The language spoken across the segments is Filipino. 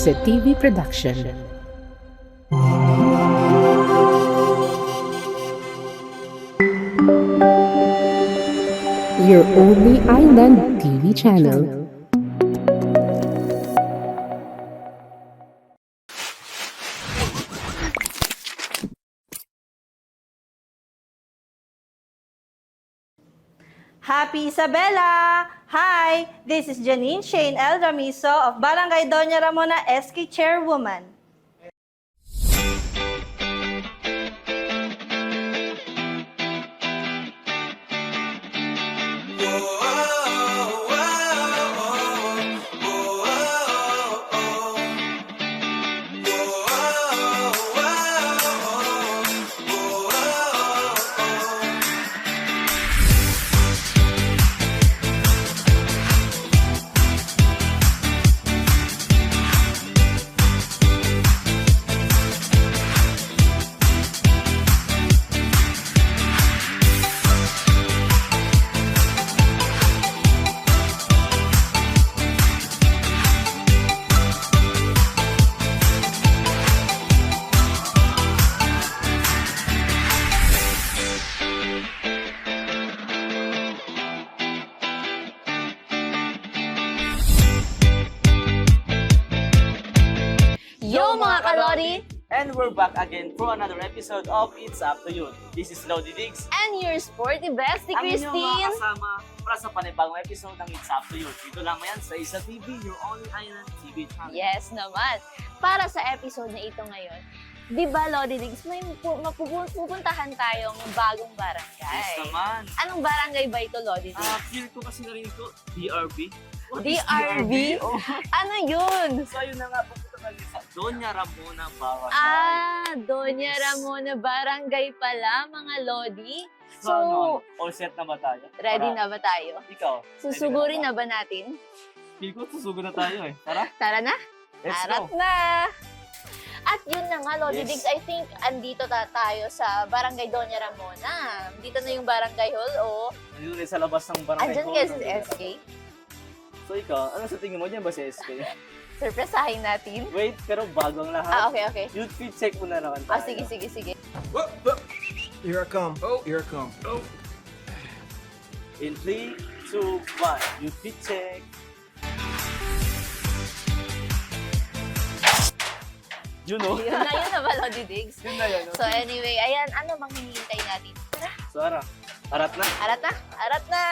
Jose TV Production. Your only island TV channel. Happy Isabela! Hi! This is Janine Shane L. Ramizo of Barangay Doña Ramona SK Chairwoman. Yo mga kalori! And we're back again for another episode of It's Up to You. This is Lodi Diggs. And your sporty bestie, Ang inyong mga Christine! kasama para sa panibagong episode ng It's Up to You. Dito lang yan sa Isa TV, your only island TV channel. Yes naman! Para sa episode na ito ngayon, di ba Lodi Diggs, may pupuntahan tayong bagong barangay. Yes naman. Anong barangay ba ito, Lodi Diggs? Feel ko kasi na rin ito, DRB. What is DRB? Oh. Ano yun? So yun na nga, pupunta kami sa Doña Ramona Barangay. Doña Ramona Barangay pala, mga Lodi. So, ano, all set na ba tayo? Ready na ba tayo? Ikaw? Susugurin na ba natin? Feel ko susugod na tayo eh. Tara, Tara na! let's Arat go. na! At yun na nga, Lodi Yes. Diggs, I think andito tayo sa Barangay Doña Ramona. Dito na yung Barangay Hall, oh. Nandito rin sa labas ng barangay. Andyan hall kayo ng sa Doña SK. Ramona. So ikaw, ano sa tingin mo dyan ba si SK? Surpresahin natin. Wait, pero bago ang lahat. Okay. Youth fit check muna naman tayo. Sige. Whoop, whoop. Here I come. Oh, here I come. Oh. In 3, 2, 1. Youth fit check. You know? Yun na ba, Lodi Diggs? Yun na yun. So anyway, ayan, ano bang hinihintay natin? Tara, So, ara. Arat na. arat na!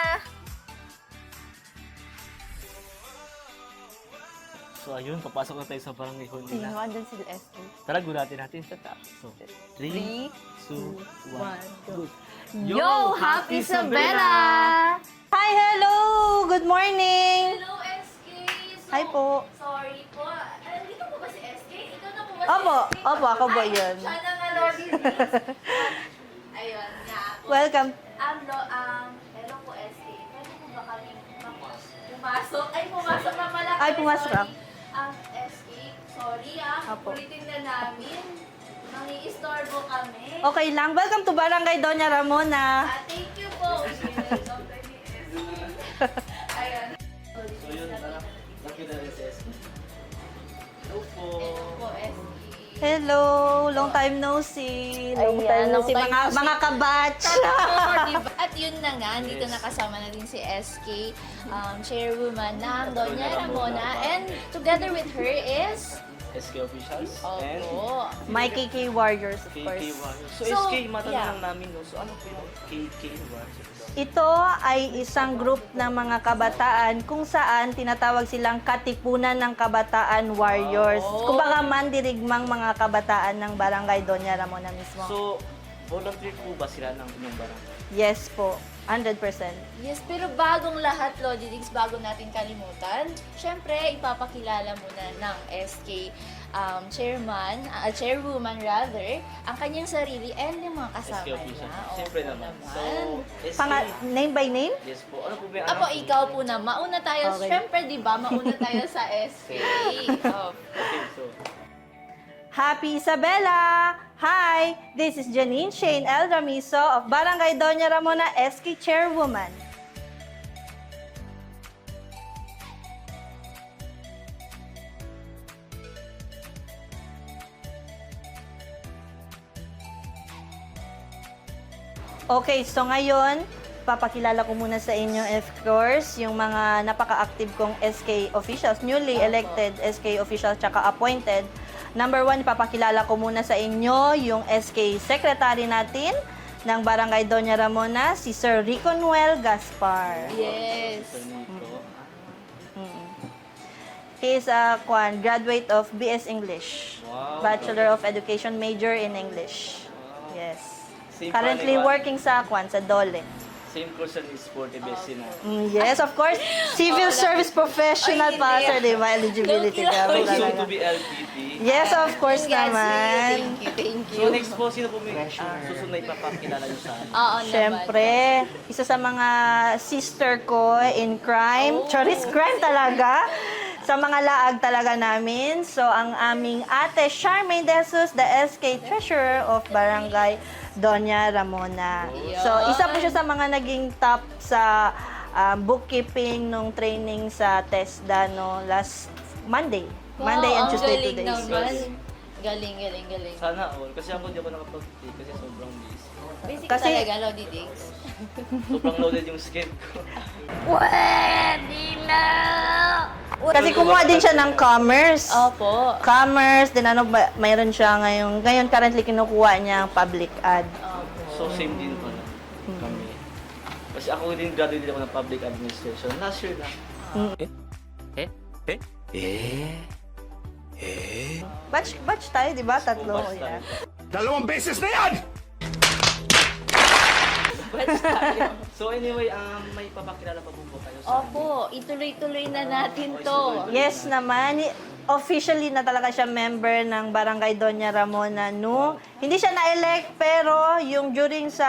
So, ayun. Papasok na tayo sa barangay hall Sino, nila. andun si SK. Tara, gulatin natin sa top. So, 3, 2, 1, go. Yo, Happy Isabela! Hi, hello! Good morning! Hello, SK! So, Hi po. Sorry po. Dito po ba si SK? Ikaw na po ba si Opo, SK? opo, ako po yun. Siya na nga, Lodi Diggs. Ayun nga po. Welcome. Hello po, SK. Pwede po ba kami pumasok? Pumasok na pala. Ay, pumasok ka. SK, sorry Apo. ulitin na namin. Mangi-istorbo kami. Okay lang. Welcome to Barangay Doña Ramona. Thank you po. Dr. SK. Ayun. So, yun. Tara. Nakita rin si SK. Hello po. Hello po, SK. Hello! Long time no see. Long Ayan, time no long see. time no see. Mga kabatch. Diba? At yun na nga, dito nakasama na din si SK, chairwoman ng Doña Ramona. And together with her is... SK officials. And Opo. My KK Warriors, of KK course. Warriors. So, So, SK, matanong yeah. lang namin, no? So, ano po yung KK Warriors? Ito ay isang group ng mga kabataan kung saan tinatawag silang Katipunan ng Kabataan Warriors. Oh. Kumbaga mandirigmang mga kabataan ng Barangay Doña Ramona mismo. So, volunteer po ba sila ng inyong barangay? Yes po, 100%. Yes, pero bagong lahat, Lodi Diggs, bago natin kalimutan, syempre, ipapakilala muna ng SK chairwoman rather, ang kanyang sarili and yung mga kasama SK niya. officials. Opo Siyempre naman. So, SK, Name by name? yes po. Ano po ba yung Apo, ikaw po na. Mauna tayo. Okay. Syempre, di ba? Mauna tayo sa SK. Okay, so, Happy Isabela! Hi! This is Janine Shane L. Ramizo of Barangay Doña Ramona SK Chairwoman. Okay, so ngayon, papakilala ko muna sa inyo, of course, yung mga napaka-active kong SK officials, newly elected SK officials, tsaka appointed. Number 1, papakilala ko muna sa inyo yung SK secretary natin ng Barangay Doña Ramona, si Sir Rico Noel Gaspar. Yes. He is a graduate of BS English. Wow. Bachelor of Education, major in English. Yes. Same Currently pa, di ba? working sa sa Dole. Same course ni Sporty Bessie na. Yes, of course. Civil service professional Ay, pa, hindi. sir, di ba? Eligibility Low-key ka. lang. So, talaga. to be LPT. Yes, of course Congrats, naman. Thank you. So, next po, sino po may susunod na ipapakilala nyo sa akin? Oo Siyempre, isa sa mga sister ko in crime. Oh. Charis crime talaga. Sa mga laag talaga namin. So, ang aming ate Charmaine De Jesus, the SK Treasurer of Barangay Doña Ramona. So, isa po siya sa mga naging top sa bookkeeping nung training sa TESDA no, last Monday. Monday and Tuesday 2 days. Naman. Galing. Sana all. Kasi ako hindi ako nakapag-take kasi sobrang busy. Basic Kasi- talaga, Lodi Diggs. Sobrang loaded yung schedule ko. Pwede na! Kasi kumuha din siya ng commerce. Opo. Commerce, din mayroon siya ngayon. Ngayon, currently, kinukuha niya ang public ad. So, same din pala kami. Kasi ako din graduate ako ng public administration. Last year lang. Batch tayo, di ba? Tatlo. Batch tayo. Yeah. Dalawang beses na yan! So anyway, may papakilala pa po kayo sa Opo, ituloy-tuloy na natin to. Yes naman. Officially na talaga siya member ng Barangay Doña Ramona, no? Hindi siya na-elect, pero yung during sa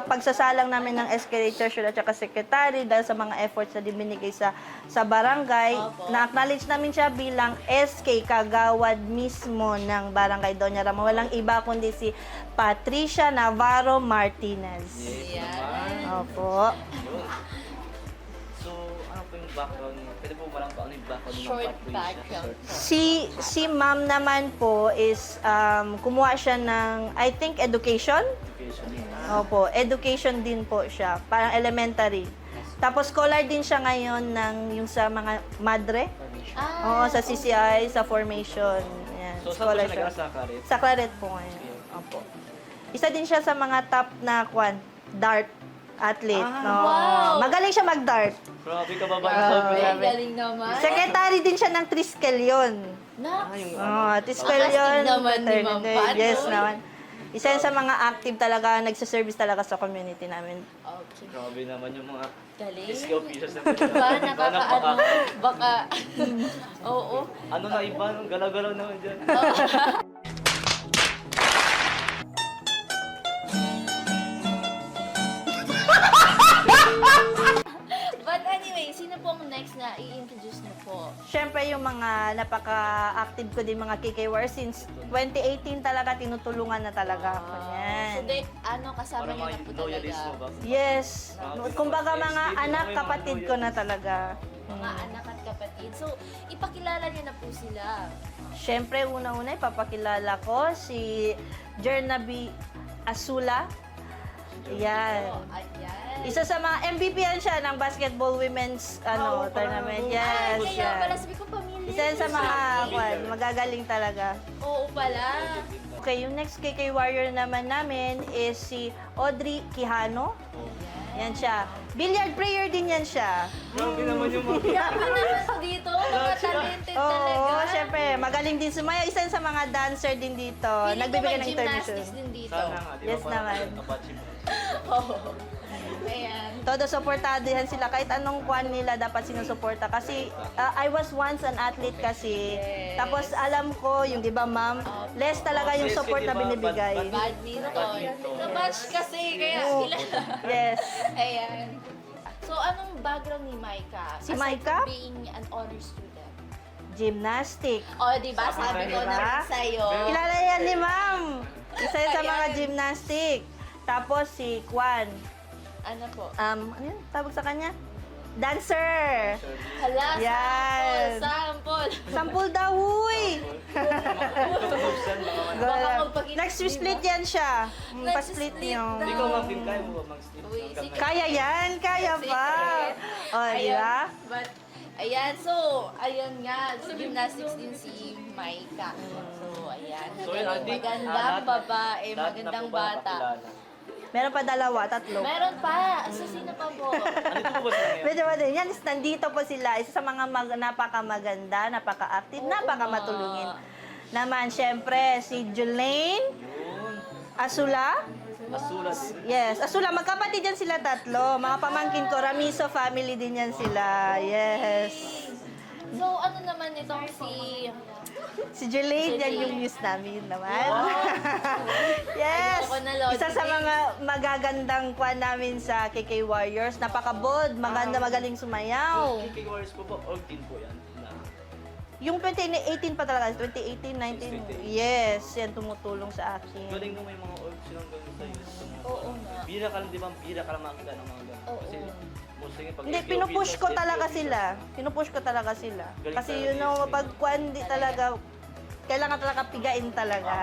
pagsasalang namin ng SK Treasurer at saka Secretary, dahil sa mga efforts na binigay sa barangay, Opo. na-acknowledge namin siya bilang SK Kagawad mismo ng Barangay Doña Ramona. Walang iba kundi si Patricia Navarro Martinez. Yan. Opo. Yun. So, ano po yung background niyo? Pwede po malang pa ano yung background ng Short Patricia? background. Si ma'am naman po is kumuha siya ng, I think, education. Education. Opo, education din po siya. Parang elementary. Tapos scholar din siya ngayon ng yung sa mga madre. Oo, sa CCI, sa formation. Yan, So, saan po scholar siya siya. nag-asakarit? Sa Claret po ngayon. Opo. Isa din siya sa mga top na dart athlete. No? wow! Magaling siya mag-dart. Grabe ka ba ba? Ay, galing naman. Secretary din siya ng Triskelion. Nax. yung Triskelion. Ang astig naman ni Ma'am Pat, Yes no? naman. Isa yan sa mga active talaga, nagsiservice talaga sa community namin. Okay. Grabe naman yung mga Galing. SK officials na Diba, nakakaano, baka, oo. Ano na iba? Galaw-galaw naman dyan. But anyway, sino po ang next na i-introduce niyo po? Siyempre yung mga napaka-active ko din mga KKWR since 2018 talaga tinutulungan na talaga ako yan. So, kasama Para niyo mga na po loyalist mo talaga. ba? Yes. Kumbaga mga anak, kapatid ko na talaga. Mga anak at kapatid. So, ipakilala niyo na po sila. Siyempre, una-una, ipapakilala ko si Jernaby Asula. Yan. Oh, ayan. Isa sa mga MVP yan siya ng basketball women's tournament. Yes. Kaya yan. pala, sabi ko pamilya. Isa yan sa mga magagaling talaga. Oo pala. Okay, yung next KK Warrior naman namin is si Audrey Quijano. Yan siya. Billiard player din yan siya. Grabe naman yung mga... Yaman naman dito, mga talented talaga. Oo, syempre. Magaling din sumaya. Isa yan sa mga dancer din dito. Feeling ko Nagbibigay may ng intermission. gymnastics din dito. Sana nga, di ba? Yes Parang naman. Apache ba? Oo. Ayan. Todo supportado yan sila. Kahit anong kwan nila dapat sinusuporta. Kasi I was once an athlete kasi. Yes. Tapos alam ko, yung di ba ma'am, less talaga yung Yes, support na di ba? binibigay. Badminton. Nabatch kasi, kaya kilala. Yes. Ayan. So, anong background ni Maika? Si Aside Maika? from being an honor student. Gymnastic. O, di ba? Sabi ko na rin sa'yo. Kilala yan ni ma'am. Isa yan sa mga gymnastic. Tapos si Kwan. Ano po? Ano yun? Tawag sa kanya? Dancer. Hala, Yan. sample. Sampul daw, huy. Go Baka lang. magpakita, Nag-split diba? yan siya. Nag-split Pa-split niyo. daw. Ikaw Ma'am Kim, kaya mo ba mag-sleep? Uy, hanggang sige. ngayon? Kaya yan, kaya pa. O, di ba? But, ayan, so, ayun nga, gymnastics din si Maika. So, ayan. So, yun, I think, Magandang babae, lahat na magandang po ba bata. nakakilala? Meron pa dalawa, tatlo. Meron pa. So, sino pa po? Andito po ba sila ngayon? Medyo ba din? Yan, nandito po sila. Isa sa mga napakamaganda, napaka-active, Oo napakamatulungin. nga. Naman, syempre, si Julaine, Yun. Asula. Asula din. Yes, Asula. Magkapatid yan sila tatlo. Mga pamangkin ko, Ramiso family din yan sila. Yes. So, ano naman itong Si Julaine, yan yung news namin naman. Yes. Ayoko na, Lodi. Isa sa mga magagandang kwan namin sa KK Warriors. Napaka-bold, maganda, magaling sumayaw. KK Warriors po ba? Org team po yan. Na, Yung 2018 pa talaga, 2018, 19, yes, yan tumutulong sa akin. galing nung may mga org silang gano'n sa youth. Oo nga. Bira ka lang, di ba? Bira ka lang makakita ng mga gano'n. Oo. Kasi, mostly pag Hindi, FPO pinupush ko business, talaga FPO sila. Pinupush ko talaga sila. Galing Kasi talaga you know, yun. pag kwan, di talaga, kailangan talaga pigain talaga.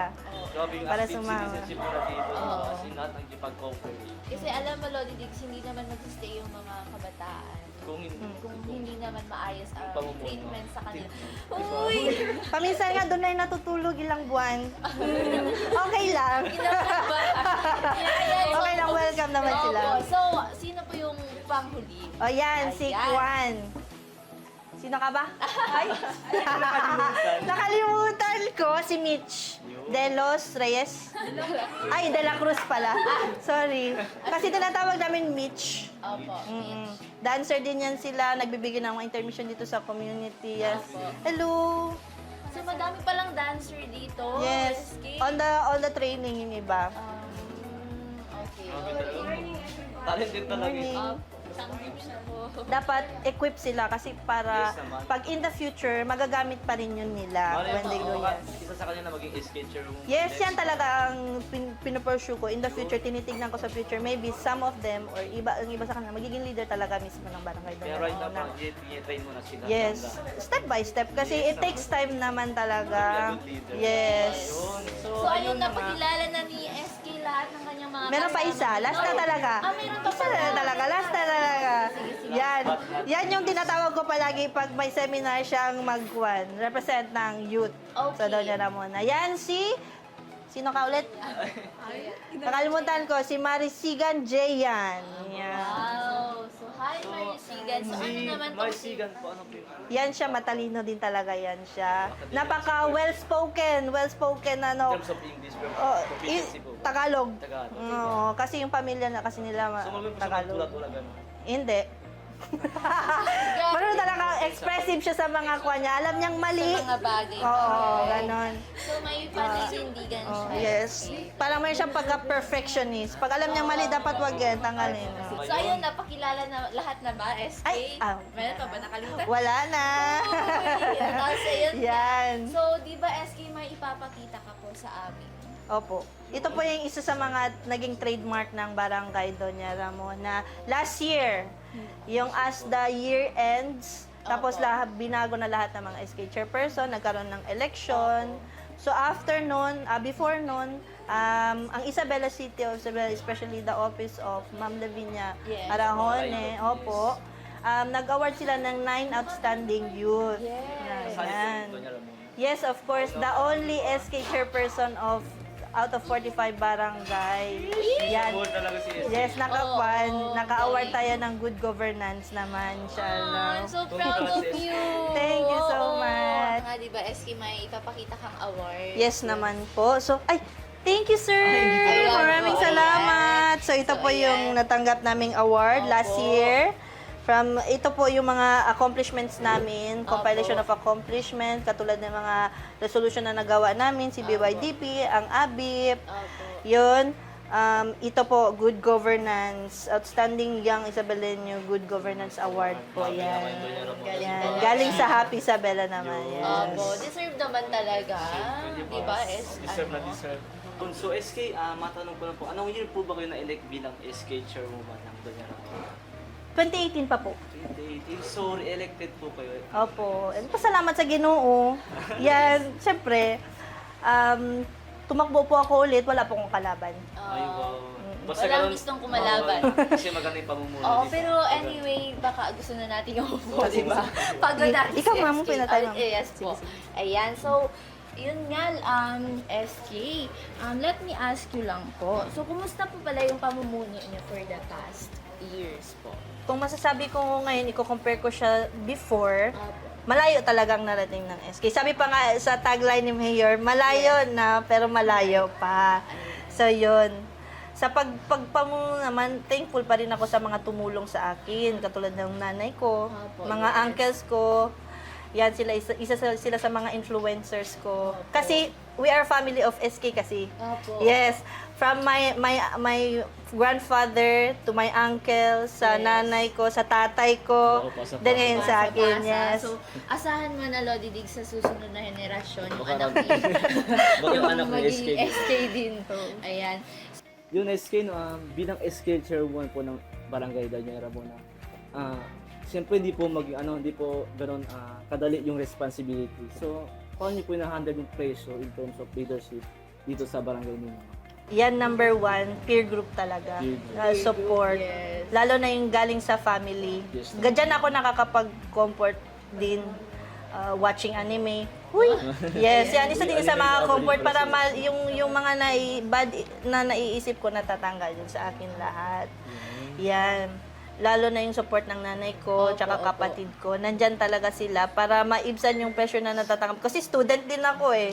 Grabe yung Para active sumama. citizenship nila dito. Oo. Kasi lahat nagkipag-cooperate. Kasi alam mo, Lodi Diggs, hindi naman mag-stay yung mga kabataan. Kung hindi, Kung hindi naman maayos ang Pamumuno. treatment sa kanila. Diba? Uy! Paminsan nga doon ay natutulog ilang buwan. Okay lang. Okay lang, welcome naman sila. So, sino po yung panghuli? O yan, si Ayan. Kwan. Sino ka ba? Ay, nakalimutan ko si Mitch. De Los Reyes. Ay, De La Cruz pala. Sorry. Kasi tinatawag namin Mitch. Opo. Mm-mm. Dancer din yan sila. Nagbibigay ng mga intermission dito sa community. Yes. Hello. So, madami palang dancer dito. Yes. SK. On the training yung iba. Okay. Grabe talaga. Talented talaga. Morning. Sanggip siya po. Dapat equip sila kasi para Yes naman. pag in the future, magagamit pa rin yun nila Malay when mo, they grow baka yes. isa sa kanila maging sketcher yung Yes, next yan talaga ang pinupursue ko. In the future, tinitignan ko sa future, maybe some of them or ang iba sa kanila, magiging leader talaga mismo ng barangay Kaya doon. right now, i-train mo na sila. Yes, hanggang- step by step kasi Yes, it takes time naman talaga. Good leader. Yes. Yun. So, ayun, napakilala na ni SK lahat ng kanyang mga Meron pa kasama. isa, last na talaga. Ah, meron pa Isa na pala. talaga, last na talaga. Yan. Yan yung tinatawag ko palagi pag may seminar siyang represent ng youth. Okay. So, Doña Ramona. Yan si, sino ka ulit? Nakalimutan ko, si Marisigan J. Yan. Yan. Wow. So, hi, Marisigan. So, ano Si naman to? Marisigan po, ano po yun? Yan siya, matalino din talaga yan siya. Napaka well-spoken In ano. terms of English, Oh, proficiency po. Tagalog. Tagalog. Oo, kasi yung pamilya na kasi nila So, marunong po siya Tagalog. magtula-tula gano'n. Hindi. Marunong talaga expressive siya sa mga kwa niya. Alam niyang mali. Sa mga bagay. Oo, ganon. So, may paninindigan Oh, siya. yes. Parang may siyang pagka-perfectionist. Pag alam niyang mali, dapat wag yan, tanggalin. So, ayun, napakilala na lahat na ba, SK? Ay, Meron pa ba nakalimutan? Wala na. Uy, tapos ayun. Yan. So, di ba, SK, may ipapakita ka po sa amin? Opo. Ito po yung isa sa mga naging trademark ng Barangay Doña Ramona. Last year, yung as the year ends, tapos lahat, binago na lahat ng mga SK chairperson, nagkaroon ng election. So after nun, before nun, ang Isabela City of Isabela, especially the office of Ma'am Lavinia Yes. Arajone, opo, nag-award sila ng 9 outstanding youth. Yes. Kasali Yan. si Doña Ramon. Yes, of course, the only SK chairperson of out of 45 barangay. Yan. Good talaga si SK. Yes, Oo, naka-award galing. tayo ng good governance naman, Ah, inshallah. so proud of you. Thank you so Oo. much. Nga, di ba, SK, may ipapakita kang award. Yes naman po. So, thank you, sir. Ayan Maraming po, salamat. So, ito So, po yung natanggap naming award last Opo. year. Ito po yung mga accomplishments namin, compilation Opo. of accomplishments, katulad ng mga resolution na nagawa namin, si BYDP, ang ABIP, Opo. yun. Ito po, Good Governance, Outstanding Young Isabelenyo Good Governance Award po Grabe yan. naman, Doña Ramon. Yan. Galing sa Happy Isabela naman. Opo, Yes. deserve naman talaga. Di ba, Deserve na deserve. So SK, matanong ko lang po, anong year po ba kayo na-elect bilang SK chairwoman ng Doña Ramon? 2018 pa po. 2018, so re-elected po kayo. Opo. And pasalamat sa Ginoo. Yan, syempre, tumakbo po ako ulit, wala po akong kalaban. Ay, wow. Basta Walang ganun- gustong kumalaban. Oo, kasi maganda yung pamumuno. Oo, di ba? pero anyway, baka gusto na natin yung upo, Oo, di ba? Pagod natin Ikaw, si ma'am, SK. pinatay, ma'am. Yes po. Ayan, so, yun nga, SK, let me ask you lang po. So, kumusta po pala yung pamumuno niyo for the past years po? Kung masasabi ko ngayon, i-compare ko siya before, Opo. malayo talagang narating ng SK. Sabi pa nga sa tagline ni Mayor, malayo na, pero malayo pa. So, yun. Sa pagpamuno naman, thankful pa rin ako sa mga tumulong sa akin. Katulad ng nanay ko, Opo, mga yes. uncles ko. Yan, isa sila sa mga influencers ko. Kasi, we are family of SK kasi. Opo. Yes. From my grandfather to my uncle, sa Yes. nanay ko, sa tatay ko, Oo, pasa-pasa. then ngayon sa akin, Pasa-pasa. yes. So, asahan mo na, Lodi Dig, sa susunod na henerasyon, yung Baka anak mag- ni Baka yung anak ni magiging SK. SK din. Ayan. Yung SK, no, bilang SK chairwoman po ng Barangay Doña Ramona, siyempre hindi po hindi po ganoon kadali yung responsibility. So, paano niyo po na-handle yung pressure in terms of leadership dito sa barangay ninyo? Yan number one, peer group talaga. Peer group. Support. Yes. Lalo na yung galing sa family. Yes. Ganyan ako nakakapag-comfort din. Watching anime. Huy! Yes, yan. Isa din sa mga comfort para yung mga bad na naiisip ko natatanggal din sa akin lahat. Yan. Lalo na yung support ng nanay ko, Opo, tsaka opo. kapatid ko. Nandyan talaga sila para maibsan yung pressure na natatanggap. Kasi student din ako eh.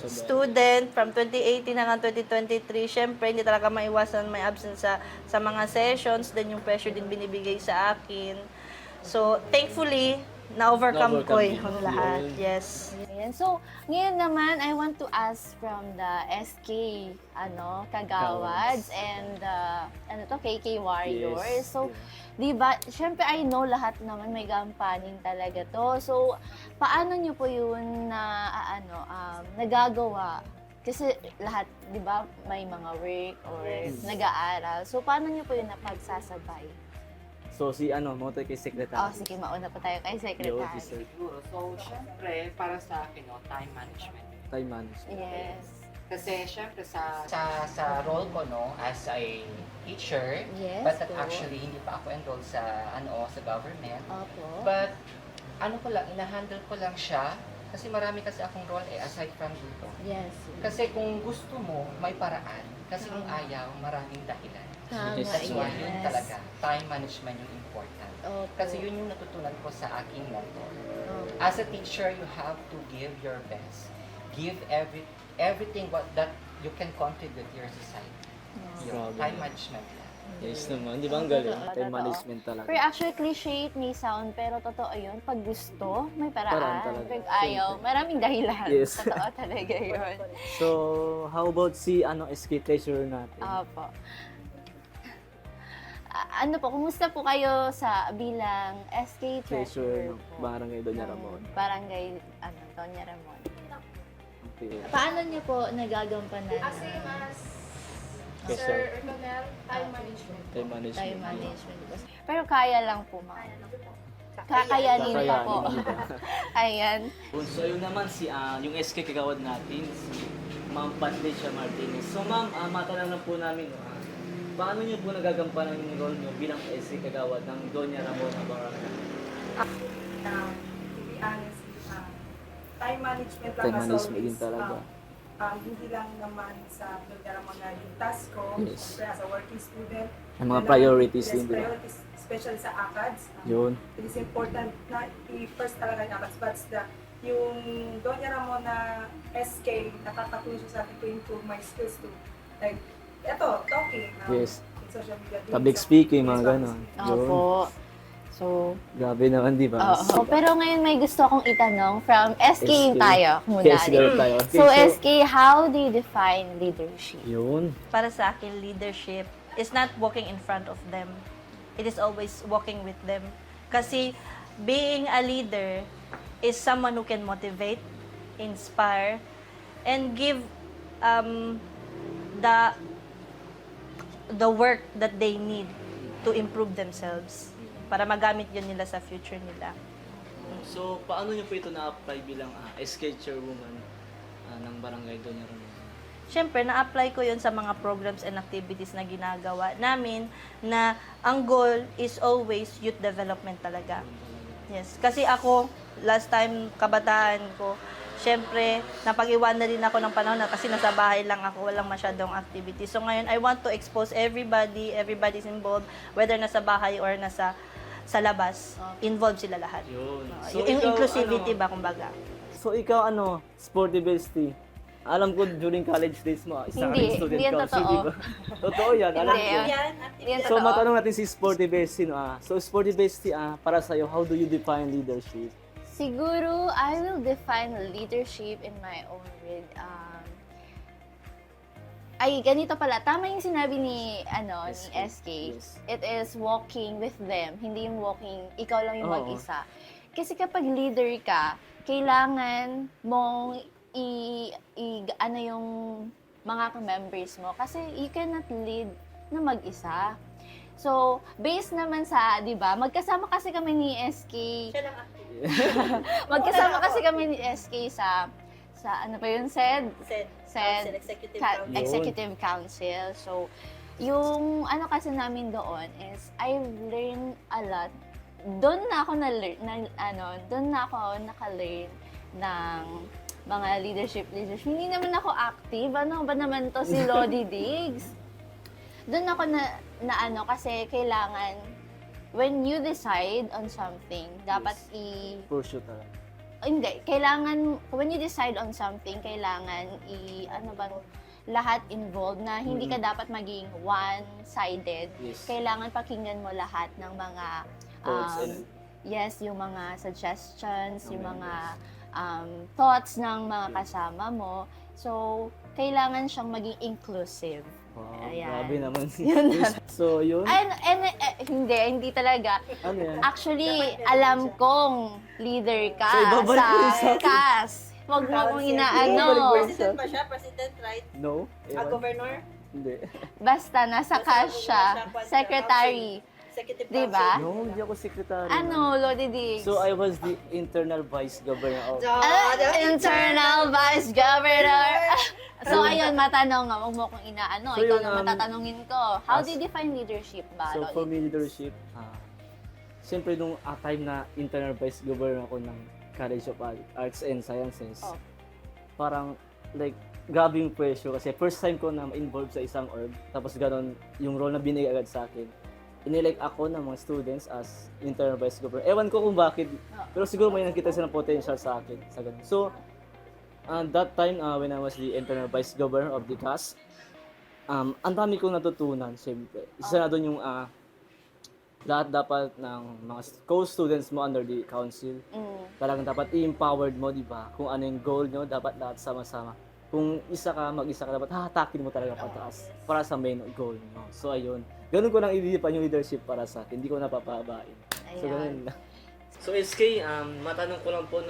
Student from 2018 hanggang 2023. Syempre, hindi talaga maiwasan may absence sa mga sessions. Then yung pressure din binibigay sa akin. So, thankfully, na-overcome ko Na-overcome yung din. lahat. Yun. Yes. Ayan. So, ngayon naman, I want to ask from the SK, Kagawads and KK Warriors. Yes. So, di ba, syempre I know lahat naman may gampanin talaga to. So, paano nyo po yun na, nagagawa? Kasi lahat, di ba, may mga work or nag-aaral. So, paano nyo po yun napagsasabay? So, mamunta kay Secretary. Oh, sige, mauna po tayo kay Yo, Secretary. sir. Siguro. So, syempre, para sa akin, time management. Time management. Yes. Kasi, syempre, sa role ko, as a teacher, Yes but that po. actually, hindi pa ako enrolled sa government. Opo. But, ina-handle ko lang siya, kasi marami kasi akong role aside from dito. Yes. Kasi kung gusto mo, may paraan. Kasi kung ayaw, maraming dahilan. Tama, Yes, That's why yes. yun talaga, time management yung important. Opo. Kasi yun yung natutunan ko sa aking mentor. Opo. As a teacher, you have to give your best. Give everything that you can contribute to your society. Yun, Grabe. time management lang. Yes naman. Di ba ang galing? Totoo, Time totoo. management talaga. Pero actually, cliche it may sound, pero totoo yun. Pag gusto, may Paraan paraan. talaga. Pag ayaw, maraming dahilan. Yes. Totoo talaga yun. So, how about si SK treasurer natin? Opo. Kumusta po kayo bilang SK Treasurer treasurer ng po? Barangay Doña Ramon. Barangay, Doña Ramon. Okay. Paano niyo po nagagampanan? Okay, sir. Time management. Time management. Pero kaya lang po, ma'am. Kakayanin pa po. Ayan. So, yun naman yung SK kagawad natin, si Ma'am Patricia Martinez. So, ma'am, matanong lang po namin, paano niyo po nagagampanan yung role niyo bilang SK kagawad ng Doña Ramona Barangay? To be honest, time management lang Time as management always. din talaga. Hindi lang naman sa Doña Ramona yung task ko, Yes. siyempre as a working student. Ang mga kailangan- priorities yes, din, di ba? priorities, especially sa ACADS. Yun. It is important na i-first talaga yung ACADS, but yung Doña Ramona SK, nakakatulong siya sa akin to improve my skills to, like, talking. Yes. In social media. doing Public some- speaking, mga yes, ganon. Yun. Opo. So, Grabe naman, di ba? oo. Pero ngayon may gusto akong itanong from SK SK. tayo muna. Yes, girl tayo. Okay, So, SK, how do you define leadership? Yun. Para sa akin, leadership is not walking in front of them. It is always walking with them. Kasi being a leader is someone who can motivate, inspire, and give the work that they need to improve themselves para magamit yun nila sa future nila. So, paano niyo po ito na-apply bilang SK chairwoman ng Barangay Doña Ramona? syempre, na-apply ko yun sa mga programs and activities na ginagawa namin na ang goal is always youth development talaga. Yes. Kasi ako, last time, kabataan ko, syempre, napag-iwan na din ako ng panahon na kasi nasa bahay lang ako, walang masyadong activity. So ngayon, I want to expose everybody's involved, whether nasa bahay or nasa sa labas, involved sila lahat. Yun. Yung inclusivity ba, kumbaga. So ikaw sporty bestie. Alam ko during college days mo, isa ka Hindi, ring student hindi yan council, totoo. di ba? Totoo yan, alam Hindi, ko. Hindi yan So totoo. matanong natin si sporty bestie, no? So sporty bestie, para sa'yo, how do you define leadership? Siguro, I will define leadership in my own way. Ay, ganito pala. Tama yung sinabi ni SK. Yes. It is walking with them. Hindi yung walking, ikaw lang yung Oo. mag-isa. Kasi kapag leader ka, kailangan mong yung mga members mo. Kasi you cannot lead na mag-isa. So, based naman sa, di ba, magkasama kasi kami ni SK. Magkasama kasi kami ni SK sa ano pa yun, SED? Executive Council. So, yung ano kasi namin doon is, I've learned a lot. Doon na ako naka-learn ng mga leadership. Hindi naman ako active. Ano ba naman to si Lodi Diggs? Doon ako kasi kailangan, when you decide on something, dapat Pursue talaga. hindi, kailangan, when you decide on something, kailangan lahat involved na hindi ka dapat maging one-sided. Yes. Kailangan pakinggan mo lahat ng mga, Thoughts and- yung mga suggestions, yung mga thoughts ng mga kasama mo. So, kailangan siyang maging inclusive. Wow, Ayan. grabe naman. Yun na. So, yun? Hindi talaga. Ano yan? Actually, alam kong leader ka So, ibabalik mo yun sa sa akin. CAS. Huwag mo akong Ibabalik inaano. mo yun. President ba siya? President, right? No? Ewan. Governor? Hindi. Basta, nasa CAS siya. Secretary. Executive Diba? No, hindi ako secretary. Ano, Lodi Diggs? So, I was the internal vice governor of... Internal Vice Governor. So, ayun, matanong nga. Huwag mo akong inaano. So, Ikaw yun, naman tatanungin ko. How as- do you define leadership ba, So, Lodi for me, Diggs? leadership, siyempre nung time na internal vice governor ako ng College of Arts and Sciences, Oh. parang, like, grabe yung pressure kasi first time ko na ma-involve sa isang org, tapos ganon yung role na binigay agad sa akin. Inelect ako ng mga students as internal vice governor. Ewan ko kung bakit, pero siguro may nakita silang potential sa akin. Sa ganun. So, that time, when I was the internal vice governor of the CAS, ang dami kong natutunan, siyempre. Isa na doon yung lahat dapat ng mga co-students mo under the council, talagang dapat i-empowered mo, di ba? Kung ano yung goal nyo, dapat lahat sama-sama. Kung mag-isa ka, dapat hahatakin mo talaga pataas para sa main goal nyo. So, ayun. Ganun ko lang i-define yung leadership para sa akin. Hindi ko napapabain. So, Ayan. ganun lang. So, SK, matanong ko lang po,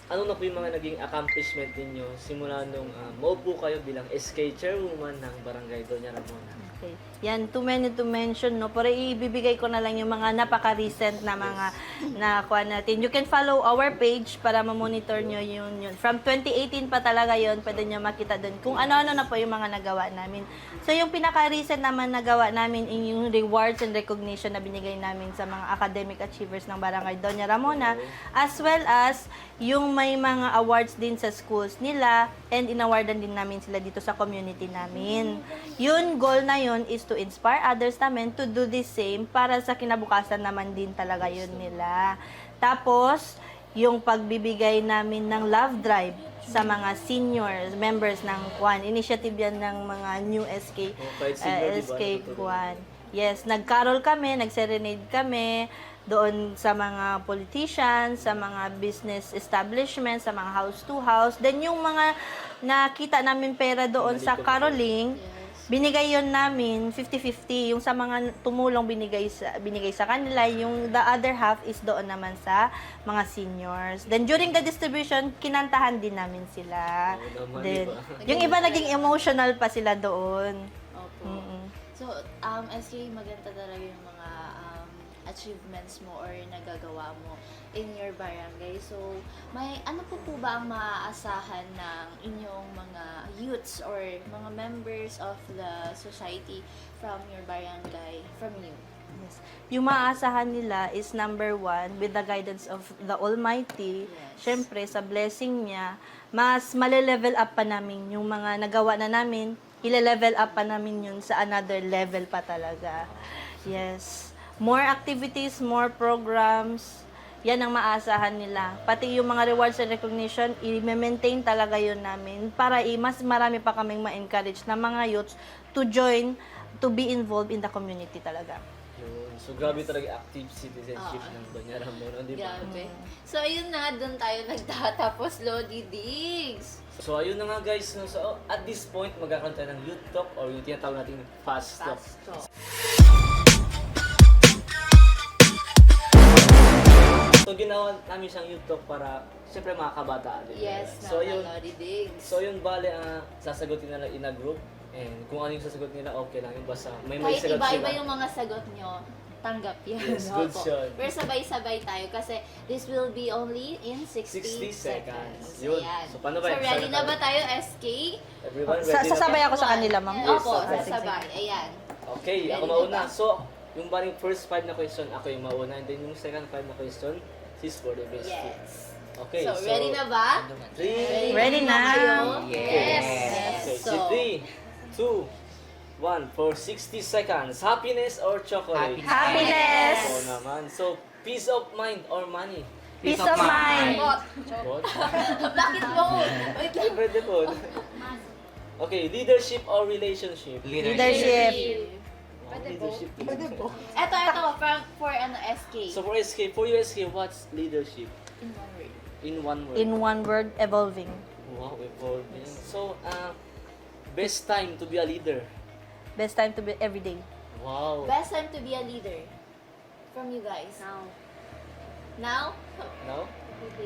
ano na po yung mga naging accomplishment ninyo simula nung maupo kayo bilang SK chairwoman ng Barangay Doña Ramona? Okay. Yan, too many to mention, no? Pero ibibigay ko na lang yung mga napaka-recent na mga nakuha natin. You can follow our page para ma-monitor nyo yun. From 2018 pa talaga yun, pwede nyo makita dun kung ano-ano na po yung mga nagawa namin. So, yung pinaka-recent naman nagawa namin yung rewards and recognition na binigay namin sa mga academic achievers ng Barangay Doña Ramona, as well as yung may mga awards din sa schools nila and inawardan din namin sila dito sa community namin. Yun, goal na yun is to inspire others namin to do the same para sa kinabukasan naman din talaga yun nila. Tapos, yung pagbibigay namin ng love drive sa mga seniors, members ng Kwan. Initiative yan ng mga new SK, kahit senior, di ba? SK Kwan. Yes, nag-carol kami, nag-serenade kami doon sa mga politicians, sa mga business establishments, sa mga house to house. Then yung mga nakita namin pera doon sa caroling, binigay yon namin 50-50. Yung sa mga tumulong binigay sa kanila, yung the other half is doon naman sa mga seniors. Then during the distribution, kinantahan din namin sila. Oo naman, Then diba? yung iba naging emotional pa sila doon. Opo. Mm-mm. So, SK, maganda talaga yung mga achievements mo or nagagawa mo in your barangay. So, may ano po ba ang maaasahan ng inyong mga youths or mga members of the society from your barangay, from you? Yes. Yung maaasahan nila is number one, with the guidance of the Almighty, Yes. syempre sa blessing niya, mas male-level up pa namin yung mga nagawa na namin, ile-level up pa namin yun sa another level pa talaga. Yes. More activities, more programs, yan ang maasahan nila. Pati yung mga rewards and recognition, i-maintain talaga yun namin para mas marami pa kaming ma-encourage na mga youths to join, to be involved in the community talaga. Yun. So, grabe talaga active citizenship ng Doña Ramona, di ba? Grabe. So, ayun na, doon tayo nagtatapos, Lodi Diggs. So, ayun na nga guys. No? So, at this point, magkakaroon tayo ng youth talk or yung tinatawag natin fast talk. Fast talk. So, ginawa namin siyang youth talk para, siyempre, mga kabataan din. Yes, So, naman, yun, Lodi Diggs. so yun, bale, sasagutin nila in a group. And kung ano yung sasagot nila, okay lang yun. Basta may Kahit sagot iba-iba sila. yung mga sagot nyo, tanggap yan. Yes, good Opo. shot. Pero sabay-sabay tayo kasi this will be only in 60 60 seconds. seconds. Yun. Ayan. So, paano ba? So, ready Sana na tayo? ba tayo, SK? Everyone, ready na Sasabay ba? ako sa kanila, ma'am. Yes, Opo, okay. sasabay. Ayan. Okay, ako Ready na mauna. ba? So, yung baring first 5 na question, ako yung mauna. And then yung second 5 na question, sis for the best two. Yes. Okay, So, ready na ba? 3, Ready na. kayo? Yes. Okay, So, 3, 2, 1, for 60 seconds. Happiness or chocolate? Happiness! Oo naman. So, peace of mind or money? Peace of mind! Both? bakit mo? Wait lang. Pwede po. Okay, leadership or relationship? Leadership. Leadership. Ito, for ano, SK. So, for you, SK, what's leadership? In one word. In one word. In one word, evolving. Wow, evolving. So, best time to be a leader. Best time to be every day. Wow. Best time to be a leader from you guys. Now? No?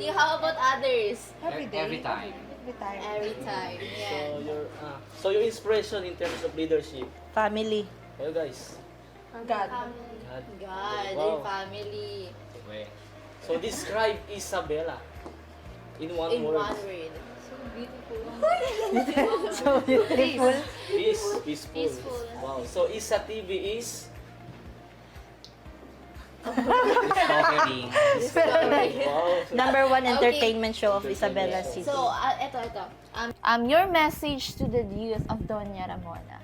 How about others? Every time. Every time. Yeah. So your inspiration in terms of leadership. Family. Kayo guys. God. God. God, Wow. your family. Wait. So describe Isabella in one In word. one word. So beautiful. Peaceful. Peaceful. Wow. So Isa TV is Discovering. wow. Number one Okay. entertainment show of Isabela City. So, ito. Your message to the youth of Doña Ramona.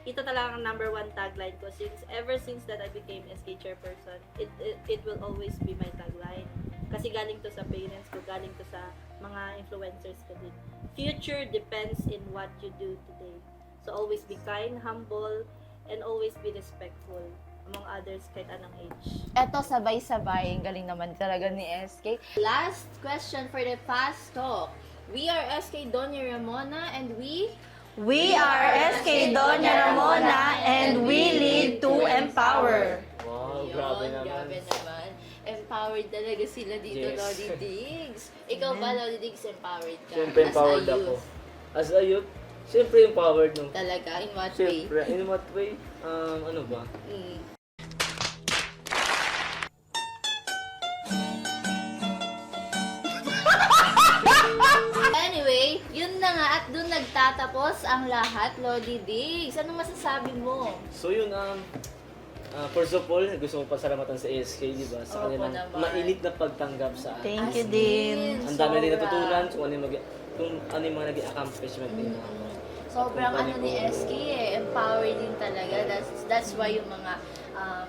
Ito talaga ang number one tagline ko ever since that I became SK chairperson. It will always be my tagline. Kasi galing to sa parents ko, galing to sa mga influencers ko din. Future depends in what you do today. So always be kind, humble, and always be respectful among others kahit anong age. Ito, sabay-sabay. Ang galing naman talaga ni SK. Last question for the fast talk. We are SK Doña Ramona and we... We are SK Doña Ramona and we lead to empower. Wow, Yun, grabe naman. grabe naman. Empowered talaga sila dito, Yes. Lodi Diggs. Ikaw ba, Lodi Diggs, empowered ka? Siyempre As a empowered ako. youth. As a youth, siyempre empowered no. Talaga? In what way? Siyempre, in what way? Ano ba? Mm. Anyway, yun na nga at dun nagtatapos ang lahat, Lodi Diggs. Ano masasabi mo? So yun, first of all, gusto ko pasalamatan sa ASK, di ba? Sa Opo kanilang naman. mainit na pagtanggap sa akin. Thank you As din. in, Ang dami rin sobra. natutunan kung ano yung mga naging accomplishment nila. Sobrang ano Company ni ko. SK empowered din talaga. That's why yung mga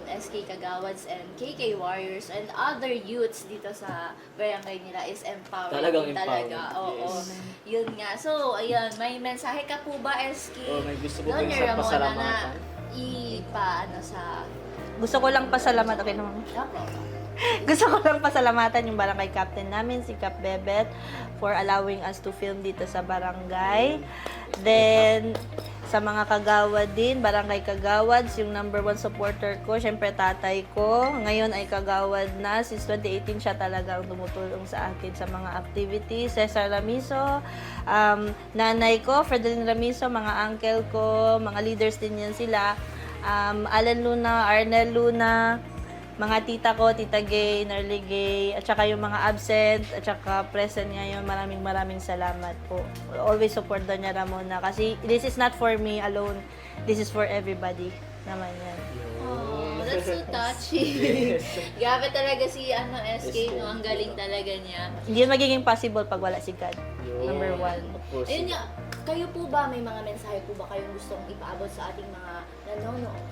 SK Kagawads and KK Warriors and other youths dito sa barangay nila is empowered Talagang din talaga. empowered, Oo. yes. Yun nga. So, ayun, may mensahe ka po ba, SK? O may gusto ko Doña pong sa Ramona na pasalamatan. ano sa... Gusto ko lang pasalamat. Okay naman. Opo. Gusto ko lang pasalamatan yung barangay captain namin, si Cap Bebet, for allowing us to film dito sa barangay. Then, sa mga kagawad din, barangay kagawads, yung number one supporter ko, syempre tatay ko. Ngayon ay kagawad na. Since 2018 siya talagang tumutulong sa akin sa mga activities. Cesar Ramiso, nanay ko, Fredeline Ramiso, mga uncle ko, mga leaders din yan sila. Alan Luna, Arnel Luna, mga tita ko, Tita Gay, Nerly Gay, at saka yung mga absent, at saka present ngayon, maraming salamat po. Always support Doña Ramona kasi this is not for me alone. This is for everybody naman yan. Oh, that's so touching. Grabe talaga si SK, no? Ang galing talaga niya. Hindi yun magiging possible pag wala si God. Number one. Of course. Ayun nga, kayo po ba, may mga mensahe po ba kayong gustong ipaabot sa ating mga nanonood?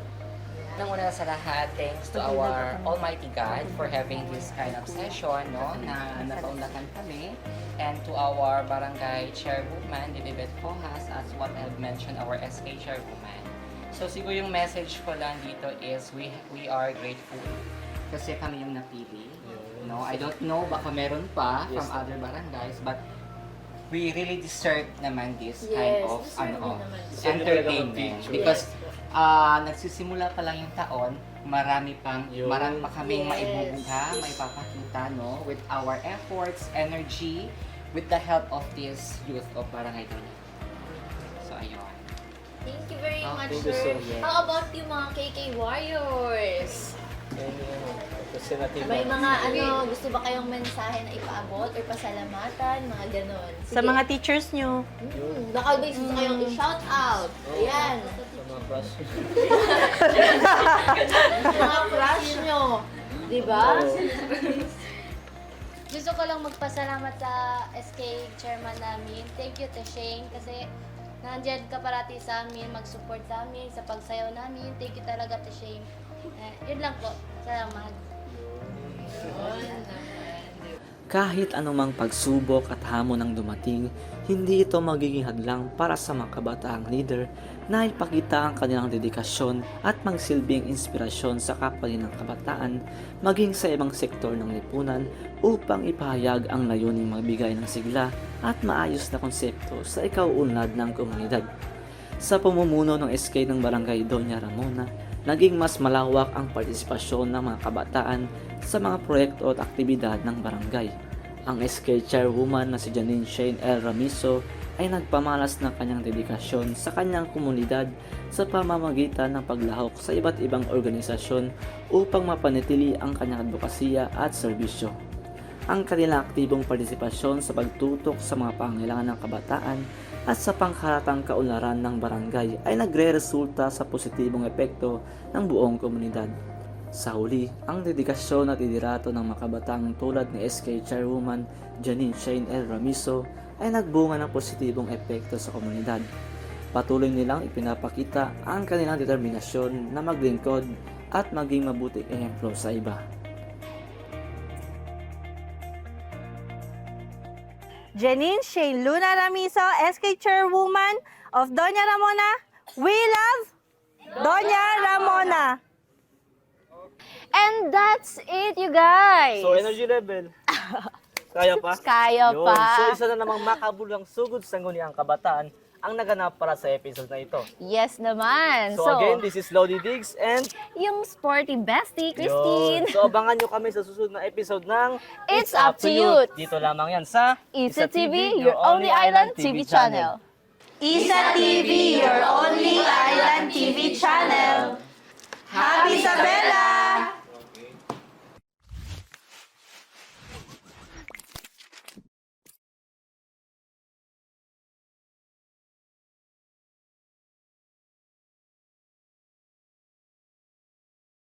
Nanguna sa lahat, thanks to our Almighty God for having this kind of session, no, na napaunlakan kami. And to our barangay chairwoman, Lilibet Pojas, as what I've mentioned, our SK chairwoman. So siguro yung message ko lang dito is we are grateful kasi kami yung napili. No, I don't know, baka meron pa from other barangays, but we really deserve naman this kind of deserve din naman. entertainment because nagsisimula pa lang yung taon, marami pa kaming maibubuga, maipapakita, no, with our efforts, energy, with the help of this youth of Barangay Doña. So ayun. Thank you very much, thank you sir. so much. How about yung mga KK Warriors? May mga gusto ba kayong mensahe na ipaabot or pasalamatan, mga ganon? Sa mga teachers nyo, Baka may gusto kayong i-shout out. Ayan. Sa mga crush. Mga crush nyo. Diba? Gusto ko lang magpasalamat sa SK chairman namin. Thank you, Teshane, kasi nandiyan ka parati sa amin, mag-support sa amin, sa pagsayaw namin. Thank you talaga, Teshane. Yun lang po. Salamat. Kahit anumang pagsubok at hamon ang dumating, hindi ito magiging hadlang para sa mga kabataang leader na ipakita ang kanilang dedikasyon at magsilbing inspirasyon sa kapwa nilang kabataan maging sa ibang sektor ng lipunan upang ipahayag ang layuning magbigay ng sigla at maayos na konsepto sa ikauunlad ng komunidad. Sa pamumuno ng SK ng Barangay Doña Ramona, naging mas malawak ang partisipasyon ng mga kabataan sa mga proyekto at aktibidad ng barangay. Ang SK chairwoman na si Janine Shane L. Ramiso ay nagpamalas ng kanyang dedikasyon sa kanyang komunidad sa pamamagitan ng paglahok sa iba't ibang organisasyon upang mapanatili ang kanyang advokasya at serbisyo. Ang kanilang aktibong partisipasyon sa pagtutok sa mga pangailangan ng kabataan at sa pangkaratang kaunlaran ng barangay ay nagre-resulta sa positibong epekto ng buong komunidad. Sa huli, ang dedikasyon at liderato ng mga kabataang tulad ni SK Chairwoman Janine Shane L. Ramiso ay nagbunga ng positibong epekto sa komunidad. Patuloy nilang ipinapakita ang kanilang determinasyon na maglingkod at maging mabuting ehemplo sa iba. Janine Shane Luna Ramiso, SK Chairwoman of Doña Ramona. We love Doña Ramona! And that's it, you guys. So, energy level. Kaya pa? Kaya Yun. pa. So, isa na namang makabulang sugod sa ngunihang kabataan ang naganap para sa episode na ito. Yes naman. So, again, this is Lodi Diggs and yung sporty bestie, Christine. Yun. So, abangan nyo kami sa susunod na episode ng It's Up to You. Dito lamang yan sa Isa TV, your only island TV channel. Isa TV, your only island TV channel. Happy 7